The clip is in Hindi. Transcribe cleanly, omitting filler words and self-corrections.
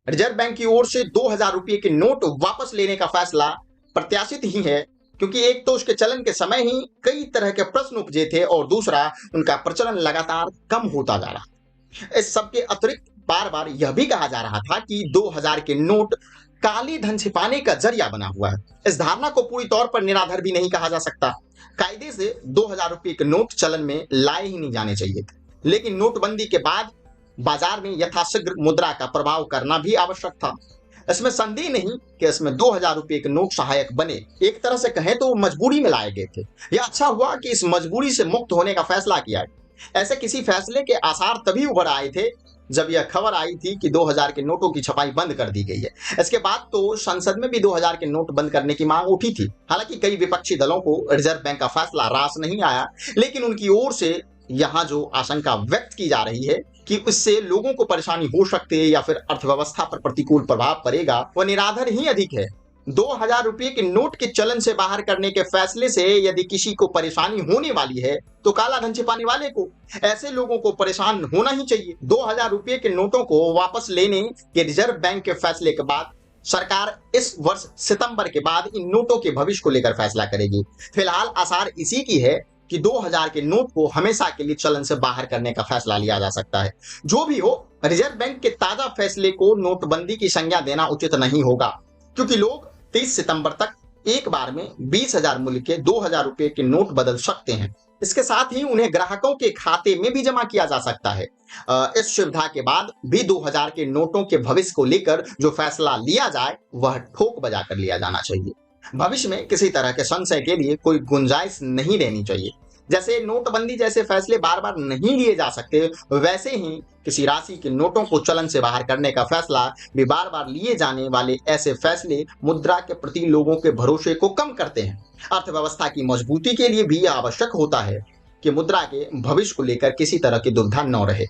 रिजर्व बैंक की ओर से 2000 रुपये के नोट वापस लेने का फैसला प्रत्याशित ही है, क्योंकि एक तो उसके चलन के समय ही कई तरह के प्रश्न उपजे थे और दूसरा उनका प्रचलन लगातार कम होता जा रहा। इस सब के अतिरिक्त बार बार यह भी कहा जा रहा था कि 2000 के नोट काले धन छिपाने का जरिया बना हुआ है। इस धारणा को पूरी तौर पर निराधार भी नहीं कहा जा सकता। कायदे से 2000 रुपये के नोट चलन में लाए ही नहीं जाने चाहिए थे, लेकिन नोटबंदी के बाद बाजार में यथाशीघ्र मुद्रा का प्रभाव करना भी आवश्यक था। इसमें संदेह नहीं कि इसमें 2000 रुपये के नोट सहायक बने। एक तरह से कहें तो मजबूरी में लाए गए थे। यह अच्छा हुआ कि इस मजबूरी से मुक्त होने का फैसला किया। ऐसे किसी फैसले के आसार तभी उभर आए थे जब यह खबर आई थी कि 2000 के नोटों की छपाई बंद कर दी गई है। इसके बाद तो संसद में भी 2000 के नोट बंद करने की मांग उठी थी। हालांकि कई विपक्षी दलों को रिजर्व बैंक का फैसला रास नहीं आया, लेकिन उनकी ओर से यहाँ जो आशंका व्यक्त की जा रही है कि इससे लोगों को परेशानी हो सकती है या फिर अर्थव्यवस्था पर प्रतिकूल प्रभाव पड़ेगा, वह निराधार ही अधिक है। 2000 रुपये के नोट के चलन से बाहर करने के फैसले से यदि किसी को परेशानी होने वाली है तो काला धन छिपाने वाले को, ऐसे लोगों को परेशान होना ही चाहिए। 2000 रुपये के नोटों को वापस लेने के रिजर्व बैंक के फैसले के बाद सरकार इस वर्ष सितंबर के बाद इन नोटों के भविष्य को लेकर फैसला करेगी। फिलहाल आसार इसी की है कि 2000 के नोट को हमेशा के लिए चलन से बाहर करने का फैसला लिया जा सकता है। जो भी हो, रिजर्व बैंक के ताजा फैसले को नोटबंदी की संज्ञा देना उचित नहीं होगा, क्योंकि लोग 30 सितंबर तक एक बार में 20,000 मूल्य के 2000 रुपये के नोट बदल सकते हैं। इसके साथ ही उन्हें ग्राहकों के खाते में भी जमा किया जा सकता है। इस सुविधा के बाद भी 2000 के नोटों के भविष्य को लेकर जो फैसला लिया जाए वह ठोक बजाकर लिया जाना चाहिए। भविष्य में किसी तरह के संशय के लिए कोई गुंजाइश नहीं रहनी चाहिए। जैसे नोटबंदी जैसे फैसले बार बार नहीं लिए जा सकते, वैसे ही किसी राशि के नोटों को चलन से बाहर करने का फैसला भी बार बार लिए जाने वाले ऐसे फैसले मुद्रा के प्रति लोगों के भरोसे को कम करते हैं। अर्थव्यवस्था की मजबूती के लिए भी यह आवश्यक होता है कि मुद्रा के भविष्य को लेकर किसी तरह की दुविधा न रहे।